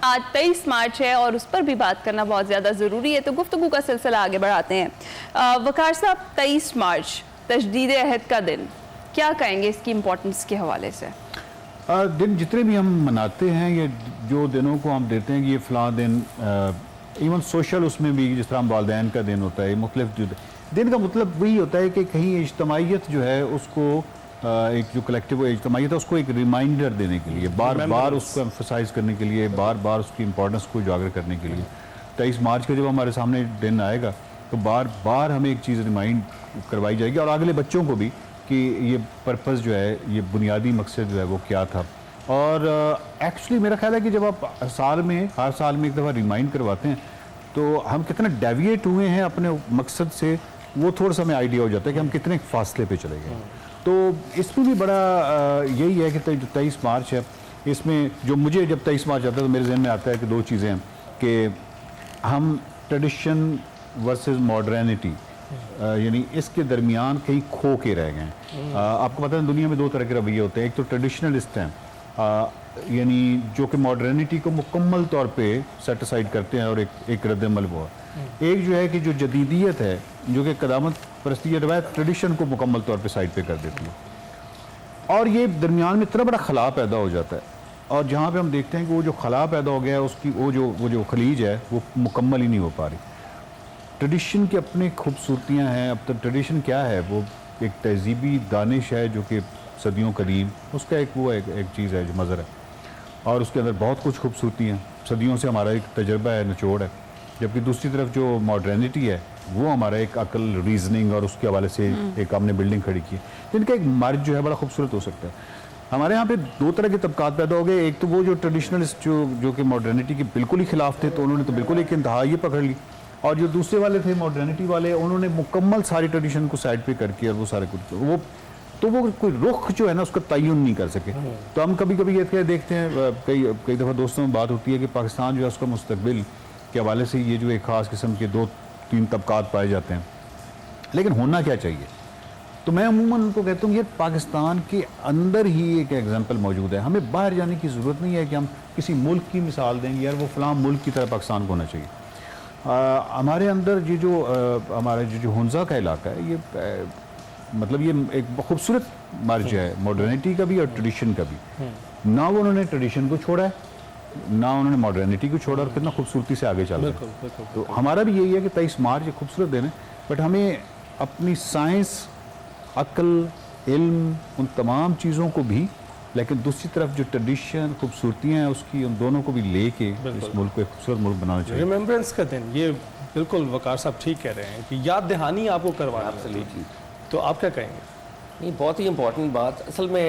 آج 23 مارچ ہے اور اس پر بھی بات کرنا بہت زیادہ ضروری ہے، تو گفتگو کا سلسلہ آگے بڑھاتے ہیں۔ وقار صاحب، 23 مارچ تجدید عہد کا دن، کیا کہیں گے اس کی امپورٹنس کے حوالے سے؟ دن جتنے بھی ہم مناتے ہیں، یہ جو دنوں کو ہم دیتے ہیں کہ یہ فلاں دن، ایون سوشل اس میں بھی جس طرح والدین کا دن ہوتا ہے، مختلف دن کا مطلب وہی ہوتا ہے کہ کہیں اجتماعیت جو ہے اس کو ایک جو کلیکٹیو اجتماعیت ہے اس کو ایک ریمائنڈر دینے کے لیے، بار بار اس کو ایمفسائز کرنے کے لیے، بار بار اس کی امپورٹنس کو اجاگر کرنے کے لیے 23 مارچ کا جب ہمارے سامنے دن آئے گا تو بار بار ہمیں ایک چیز ریمائنڈ کروائی جائے گی، اور اگلے بچوں کو بھی کہ یہ پرپس جو ہے، یہ بنیادی مقصد جو ہے وہ کیا تھا۔ اور ایکچولی میرا خیال ہے کہ جب آپ ہر سال میں ایک دفعہ ریمائنڈ کرواتے ہیں تو ہم کتنا ڈیویٹ ہوئے ہیں اپنے مقصد سے، وہ تھوڑا سا ہمیں آئیڈیا ہو جاتا ہے کہ ہم کتنے فاصلے پہ چلے گئے۔ تو اس میں بھی بڑا یہی ہے کہ جو 23 مارچ ہے، اس میں جو مجھے جب 23 مارچ آتا ہے تو میرے ذہن میں آتا ہے کہ دو چیزیں ہیں کہ ہم ٹریڈیشن ورسز ماڈرنٹی، یعنی اس کے درمیان کہیں کھو کے رہ گئے ہیں۔ آپ کو پتہ ہے دنیا میں دو طرح کے رویے ہوتے ہیں، ایک تو ٹریڈیشنلسٹ ہیں، یعنی جو کہ ماڈرنٹی کو مکمل طور پہ سیٹ اسائڈ کرتے ہیں اور ایک رد عمل وہ ہے۔ ایک جو ہے کہ جو جدیدیت ہے، جو کہ قدامت پرستی یا روایت ٹریڈیشن کو مکمل طور پہ سائڈ پہ کر دیتی ہے، اور یہ درمیان میں اتنا بڑا خلا پیدا ہو جاتا ہے، اور جہاں پہ ہم دیکھتے ہیں کہ وہ جو خلا پیدا ہو گیا ہے اس کی وہ جو خلیج ہے وہ مکمل ہی نہیں ہو پا رہی۔ ٹریڈیشن کی اپنی خوبصورتیاں ہیں۔ اب تک ٹریڈیشن کیا ہے؟ وہ ایک تہذیبی دانش ہے جو کہ صدیوں قدیم، اس کا ایک چیز ہے جو مظہر ہے، اور اس کے اندر بہت کچھ خوبصورتی ہیں، صدیوں سے ہمارا ایک تجربہ ہے، نچوڑ ہے۔ جبکہ دوسری طرف جو ماڈرنٹی ہے وہ ہمارا ایک عقل، ریزننگ اور اس کے حوالے سے ایک ہم نے بلڈنگ کھڑی کی ہے، جن کا ایک مرج جو ہے بڑا خوبصورت ہو سکتا ہے۔ ہمارے یہاں پہ دو طرح کے طبقات پیدا ہو گئے، ایک تو وہ جو ٹریڈیشنلسٹ جو کہ ماڈرنٹی کے بالکل ہی خلاف تھے، تو انہوں نے تو بالکل ایک انتہا یہ پکڑ لی، اور جو دوسرے والے تھے ماڈرنٹی والے، انہوں نے مکمل ساری ٹریڈیشن کو سائڈ پہ کر کے اور وہ سارے کچھ وہ کوئی رخ جو ہے نا اس کا تعین نہیں کر سکے۔ تو ہم کبھی کبھی یہ دیکھتے ہیں، کئی دفعہ دوستوں میں بات ہوتی ہے کہ پاکستان جو ہے اس کا مستقبل کے حوالے سے یہ جو ایک خاص قسم کے 2-3 طبقات پائے جاتے ہیں، لیکن ہونا کیا چاہیے؟ تو میں عموماً ان کو کہتا ہوں یہ پاکستان کے اندر ہی ایک ایگزامپل موجود ہے، ہمیں باہر جانے کی ضرورت نہیں ہے کہ ہم کسی ملک کی مثال دیں گے یار وہ فلاں ملک کی طرح پاکستان کو ہونا چاہیے۔ ہمارے اندر ہمارا جو ہنزا کا علاقہ ہے، یہ مطلب یہ ایک خوبصورت مرج ہے ماڈرنٹی کا بھی اور ٹریڈیشن کا بھی۔ نہ وہ انہوں نے ٹریڈیشن کو چھوڑا ہے، نہ انہوں نے ماڈرنٹی کو چھوڑا، اور کتنا خوبصورتی سے آگے چل رہا ہے۔ تو ہمارا بھی یہی ہے کہ 23 مارچ ایک خوبصورت دن ہے، بٹ ہمیں اپنی سائنس، عقل، علم، ان تمام چیزوں کو بھی، لیکن دوسری طرف جو ٹریڈیشن، خوبصورتیاں ہیں اس کی، ان دونوں کو بھی لے کے اس ملک کو ایک خوبصورت ملک بنانا چاہیے۔ ریممبرنس کا دن، یہ بالکل وقار صاحب ٹھیک کہہ رہے ہیں کہ یاد دہانی آپ کو کروانا ہے، تو آپ کیا کہیں گے؟ نہیں، بہت ہی امپورٹنٹ بات۔ اصل میں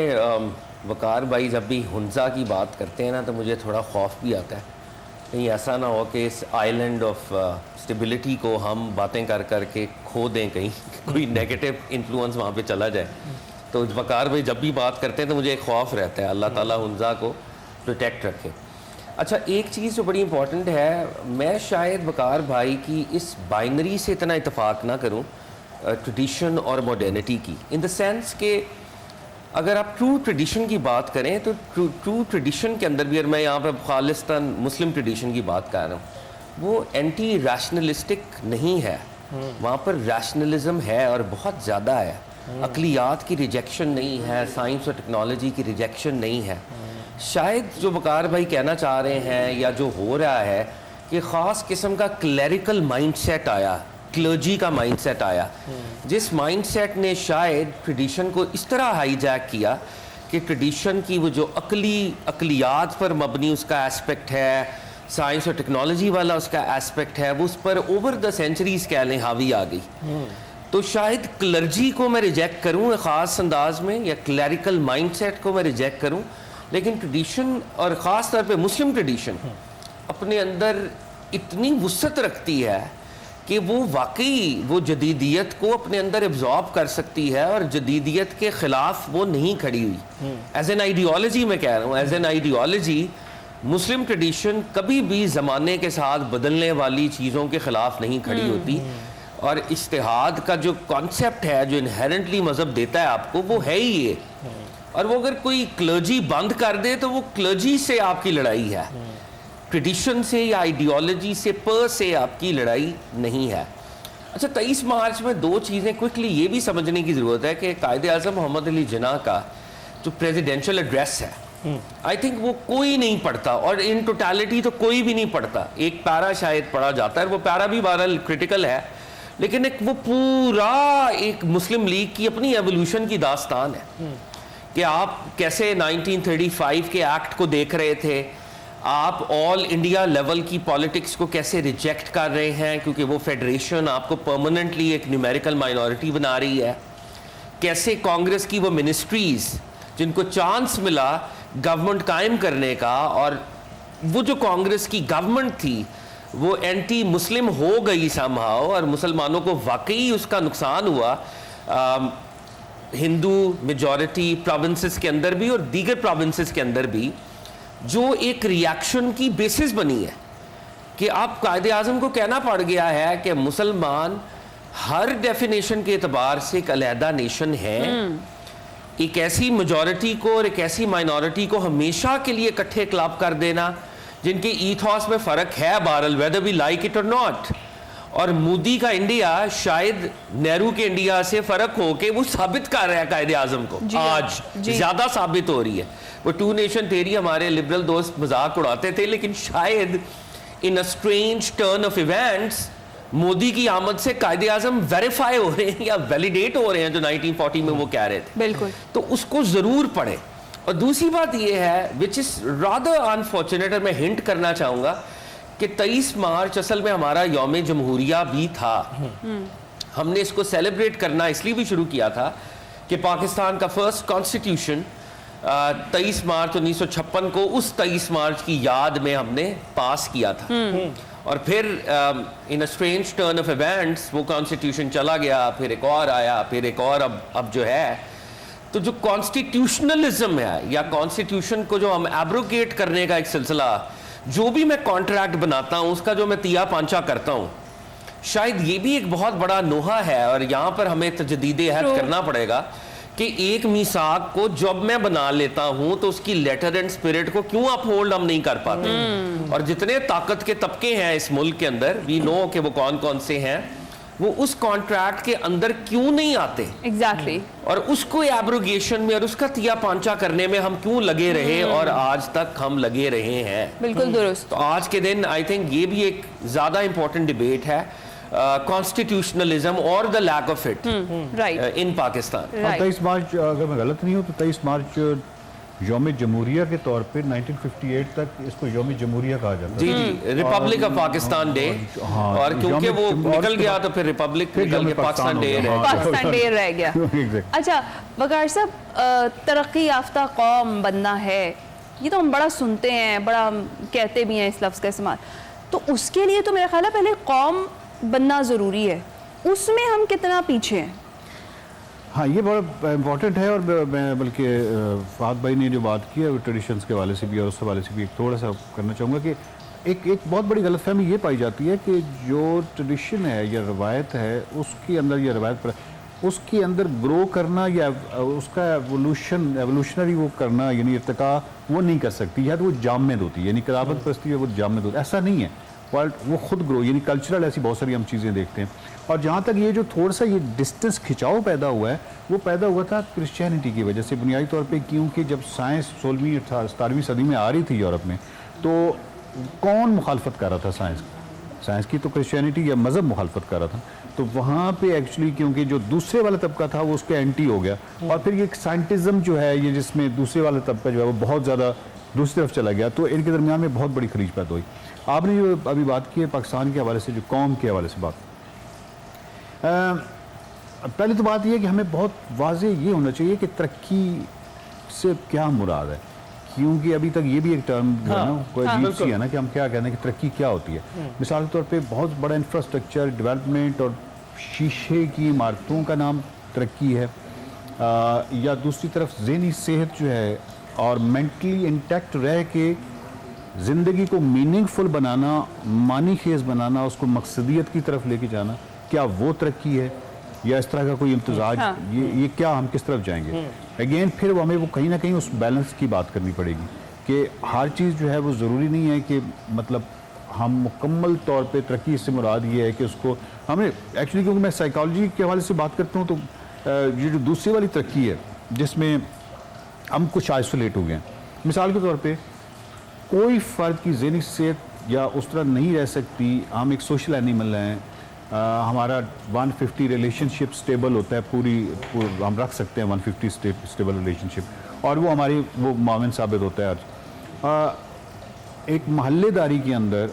وقار بھائی جب بھی ہنزا کی بات کرتے ہیں نا تو مجھے تھوڑا خوف بھی آتا ہے، کہیں ایسا نہ ہو کہ اس آئی لینڈ آف اسٹیبلٹی کو ہم باتیں کر کے کھو دیں، کہیں کوئی نیگیٹو انفلوئنس وہاں پہ چلا جائے۔ تو وقار بھائی جب بھی بات کرتے ہیں تو مجھے ایک خوف رہتا ہے، اللہ تعالیٰ ہنزا کو پروٹیکٹ رکھے۔ اچھا، ایک چیز جو بڑی امپورٹنٹ ہے، میں شاید وقار بھائی کی اس بائنری سے اتنا اتفاق نہ کروں ٹریڈیشن اور ماڈرنٹی کی، ان دا سینس کہ اگر آپ ٹرو ٹریڈیشن کی بات کریں تو ٹرو ٹریڈیشن کے اندر بھی، اور میں یہاں پہ خالصتاً مسلم ٹریڈیشن کی بات کر رہا ہوں، وہ اینٹی ریشنلسٹک نہیں ہے، وہاں پر ریشنلزم ہے اور بہت زیادہ ہے، عقلیات کی ریجیکشن نہیں ہے، سائنس اور ٹیکنالوجی کی ریجیکشن نہیں ہے۔ شاید جو وقار بھائی کہنا چاہ رہے ہیں یا جو ہو رہا ہے کہ خاص قسم کا کلیریکل مائنڈ سیٹ آیا، کلرجی کا مائنڈ سیٹ آیا، جس مائنڈ سیٹ نے شاید ٹریڈیشن کو اس طرح ہائی جیک کیا کہ ٹریڈیشن کی وہ جو عقلیات پر مبنی اس کا اسپیکٹ ہے، سائنس اور ٹیکنالوجی والا اس کا اسپیکٹ ہے، وہ اس پر اوور دا سینچریز کہہ لیں حاوی آ گئی۔ تو شاید کلرجی کو میں ریجیکٹ کروں خاص انداز میں، یا کلیریکل مائنڈ سیٹ کو میں ریجیکٹ کروں، لیکن ٹریڈیشن اور خاص طور پہ مسلم ٹریڈیشن اپنے اندر اتنی وسعت رکھتی ہے کہ وہ واقعی وہ جدیدیت کو اپنے اندر ایبزارب کر سکتی ہے، اور جدیدیت کے خلاف وہ نہیں کھڑی ہوئی۔ ایز این آئیڈیالوجی میں کہہ رہا ہوں، as an ideology Muslim tradition کبھی بھی زمانے کے ساتھ بدلنے والی چیزوں کے خلاف نہیں کھڑی ہوتی، اور اجتہاد کا جو کانسیپٹ ہے جو انہیرنٹلی مذہب دیتا ہے آپ کو، وہ ہے ہی یہ۔ اور وہ اگر کوئی کلرجی بند کر دے تو وہ کلرجی سے آپ کی لڑائی ہے، ٹریڈیشن سے یا آئیڈیالوجی سے پر سے آپ کی لڑائی نہیں ہے. اچھا 23 مارچ میں دو چیزیں کوئکلی یہ بھی سمجھنے کی ضرورت ہے کہ قائد اعظم محمد علی جناح کا جو پریزیڈینشل ایڈریس ہے آئی تھنک وہ کوئی نہیں پڑھتا, اور ان ٹوٹیلٹی تو کوئی بھی نہیں پڑھتا. ایک پیرا شاید پڑھا جاتا ہے, وہ پیرا بھی بہرحال کرٹیکل ہے, لیکن ایک وہ پورا ایک مسلم لیگ کی اپنی ایولیوشن کی داستان ہے کہ آپ کیسے 1935 کے ایکٹ کو دیکھ رہے تھے, آپ آل انڈیا لیول کی پالیٹکس کو کیسے ریجیکٹ کر رہے ہیں کیونکہ وہ فیڈریشن آپ کو پرماننٹلی ایک نیومیریکل مائنورٹی بنا رہی ہے, کیسے کانگریس کی وہ منسٹریز جن کو چانس ملا گورنمنٹ قائم کرنے کا, اور وہ جو کانگریس کی گورنمنٹ تھی وہ اینٹی مسلم ہو گئی سمہاؤ, اور مسلمانوں کو واقعی اس کا نقصان ہوا ہندو میجورٹی پروونسز کے اندر بھی اور دیگر پروونسز کے اندر بھی, جو ایک ریاکشن کی بیسس بنی ہے کہ آپ قائد اعظم کو کہنا پڑ گیا ہے کہ مسلمان ہر ڈیفینیشن کے اعتبار سے ایک علیحدہ نیشن ہے. ایک ایسی میجورٹی کو اور ایک ایسی مائنورٹی کو ہمیشہ کے لیے اکٹھے کلب کر دینا جن کے ایتھوس میں فرق ہے بہرحال ویدر وی لائک اٹ اور ناٹ, اور مودی کا انڈیا شاید نہرو کے انڈیا سے فرق ہو کے وہ ثابت کر رہا ہے قائد اعظم کو آج زیادہ ثابت ہو رہی ہے. وہ ٹو نیشن تھیوری ہمارے لبرل دوست مذاق اڑاتے تھے, لیکن شاید in a strange turn of events Modi کی آمد سے قائد اعظم ویریفائی ہو رہے ہیں یا ویلیڈیٹ ہو رہے ہیں جو 1940 میں وہ کہہ رہے تھے. بالکل, تو اس کو ضرور پڑھیں. اور دوسری بات یہ ہے وچ از رادر انفارچونیٹ, اور میں ہنٹ کرنا چاہوں گا کہ 23 مارچ اصل میں ہمارا یوم جمہوریہ بھی تھا. ہم نے اس کو سیلیبریٹ کرنا اس لیے بھی شروع کیا تھا کہ پاکستان کا فرسٹ کانسٹیٹیوشن 23 مارچ 1956 کو اس 23 مارچ کی یاد میں ہم نے پاس کیا تھا, اور پھر in a strange turn of events وہ کانسٹیٹیوشن چلا گیا, پھر ایک اور آیا, پھر ایک اور, اب جو ہے تو جو کانسٹیٹیوشنلزم ہے یا کانسٹیٹیوشن کو جو ہم ایبروگیٹ کرنے کا ایک سلسلہ, جو بھی میں کانٹریکٹ بناتا ہوں اس کا جو میں تیا پانچا کرتا ہوں, شاید یہ بھی ایک بہت بڑا نوحہ ہے, اور یہاں پر ہمیں تجدید عہد کرنا پڑے گا کہ ایک میثاق کو جب میں بنا لیتا ہوں تو اس کی لیٹر اینڈ اسپرٹ کو کیوں اپ ہولڈ ہم نہیں کر پاتے. اور جتنے طاقت کے طبقے ہیں اس ملک کے اندر, وی نو کہ وہ کون کون سے ہیں, وہ اس کانٹریکٹ کے اندر کیوں نہیں آتے ایگزیکٹلی, اور اس کو ایبروگیشن میں اور اس کا تیا پانچا کرنے میں ہم کیوں لگے رہے, اور آج تک ہم لگے رہے ہیں. بالکل درست. تو آج کے دن آئی تھنک یہ بھی ایک زیادہ امپورٹنٹ ڈبیٹ ہے, کانسٹیٹیوشنلزم اور the lack of it in Pakistan. 23 March اگر میں غلط نہیں ہوں تو 23 مارچ یوم جمہوریہ کے طور پہ 1958 تک اس کو یوم جمہوریہ کہا جاتا ہے. جی جی, ریپبلک آف پاکستان ڈے, اور کیونکہ وہ نکل گیا تو پھر ریپبلک نکل کے پاکستان ڈے رہ گیا. اچھا وقار صاحب, ترقی یافتہ قوم بننا ہے, یہ تو ہم بڑا سنتے ہیں, بڑا کہتے بھی ہیں اس لفظ کا استعمال, تو اس کے لیے تو میرا خیال ہے پہلے قوم بننا ضروری ہے, اس میں ہم کتنا پیچھے ہیں؟ ہاں یہ بڑا امپورٹنٹ ہے, اور میں بلکہ فہد بھائی نے جو بات کی ہے وہ ٹریڈیشنز کے حوالے سے بھی اور اس حوالے سے بھی ایک تھوڑا سا کرنا چاہوں گا کہ ایک بہت بڑی غلط فہمی یہ پائی جاتی ہے کہ جو ٹریڈیشن ہے یا روایت ہے اس کے اندر یا روایت پر اس کے اندر گرو کرنا یا اس کا ایوولوشنری وہ کرنا یعنی ارتقاء وہ نہیں کر سکتی, یا تو وہ جامد ہوتی ہے, یعنی قرابت پرستی ہے وہ جامد ہوتی ہے. ایسا نہیں ہے, وہ خود گرو یعنی کلچرل ایسی بہت ساری ہم چیزیں دیکھتے ہیں. اور جہاں تک یہ جو تھوڑا سا یہ ڈسٹنس کھچاؤ پیدا ہوا ہے وہ پیدا ہوا تھا کرسچینٹی کی وجہ سے بنیادی طور پہ, کیونکہ جب سائنس 16ویں 17ویں صدی میں آ رہی تھی یورپ میں تو کون مخالفت کر رہا تھا سائنس کی؟ تو کرسچینٹی یا مذہب مخالفت کر رہا تھا. تو وہاں پہ ایکچولی کیونکہ جو دوسرے والا طبقہ تھا وہ اس کے اینٹی ہو گیا, اور پھر یہ سائنٹزم جو ہے یہ جس میں دوسرے والا طبقہ جو ہے وہ بہت زیادہ دوسری طرف چلا گیا, تو ان کے درمیان میں بہت بڑی خلیج پیدا ہوئی. آپ نے جو ابھی بات کی ہے پاکستان کے حوالے سے, جو قوم کے حوالے سے بات, پہلے تو بات یہ ہے کہ ہمیں بہت واضح یہ ہونا چاہیے کہ ترقی سے کیا مراد ہے, کیونکہ ابھی تک یہ بھی ایک ٹرم جو ہے نا کوئی عجیب سی ہے نا کہ ہم کیا کہتے ہیں کہ ترقی کیا ہوتی ہے. مثال کے طور پہ بہت بڑا انفراسٹرکچر ڈیولپمنٹ اور شیشے کی عمارتوں کا نام ترقی ہے, یا دوسری طرف ذہنی صحت جو ہے اور مینٹلی انٹیکٹ رہ کے زندگی کو میننگ فل بنانا, معنی خیز بنانا, اس کو مقصدیت کی طرف لے کے جانا, کیا وہ ترقی ہے یا اس طرح کا کوئی امتزاج؟ یہ کیا ہم کس طرف جائیں گے؟ اگین پھر ہمیں وہ کہیں نہ کہیں اس بیلنس کی بات کرنی پڑے گی کہ ہر چیز جو ہے وہ ضروری نہیں ہے کہ مطلب ہم مکمل طور پہ ترقی سے مراد یہ ہے کہ اس کو ہمیں ایکچولی، کیونکہ میں سائیکالوجی کے حوالے سے بات کرتا ہوں تو یہ جو دوسری والی ترقی ہے جس میں ہم کچھ آئسولیٹ ہو گئے ہیں، مثال کے طور پہ کوئی فرد کی ذہنی صحت یا اس طرح نہیں رہ سکتی، ہم ایک سوشل اینیمل ہیں، ہمارا 150 ریلیشن شپ سٹیبل ہوتا ہے، ہم رکھ سکتے ہیں 150 سٹیبل ریلیشن شپ، اور وہ ہماری وہ معاون ثابت ہوتا ہے آج۔ ایک محلے داری کے اندر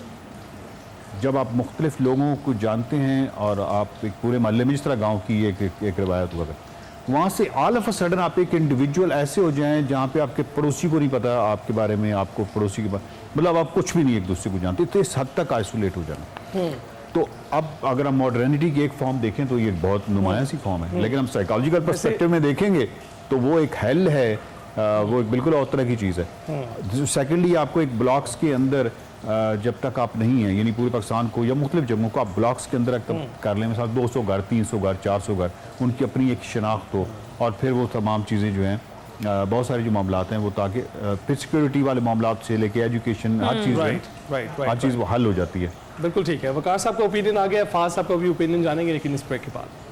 جب آپ مختلف لوگوں کو جانتے ہیں اور آپ ایک پورے محلے میں، جس طرح گاؤں کی ایک روایت ہوا کرتی، وہاں سے آل آف اے سڈن آپ ایک انڈیویجول ایسے ہو جائیں جہاں پہ آپ کے پڑوسی کو نہیں پتا آپ کے بارے میں، آپ کو پڑوسی کے بارے مطلب آپ کچھ بھی نہیں ایک دوسرے کو جانتے، تو اس حد تک آئسولیٹ ہو جانا۔ تو اب اگر ہم ماڈرنٹی کی ایک فارم دیکھیں تو یہ بہت نمایاں سی فارم ہے، لیکن ہم سائیکالوجیکل پرسپیکٹو میں دیکھیں گے تو وہ ایک ہیل ہے، وہ ایک بالکل اور طرح کی چیز ہے۔ سیکنڈلی آپ کو ایک بلاکس کے اندر جب تک آپ نہیں ہیں، یعنی پورے پاکستان کو یا مختلف جگہوں کو آپ بلاکس کے اندر کر لیں، مثلا 200 گھر، 300 گھر، 400 گھر، ان کی اپنی ایک شناخت ہو، اور پھر وہ تمام چیزیں جو ہیں بہت سارے جو معاملات ہیں وہ تاکہ پھر سیکیورٹی والے معاملات سے لے کے ایجوکیشن ہر چیز ہر چیز وہ حل ہو جاتی ہے۔ بالکل ٹھیک ہے۔ وقار صاحب کا اوپینین آ گیا، فاز صاحب کا بھی اوپینین جانیں گے لیکن اس بریک کے بعد۔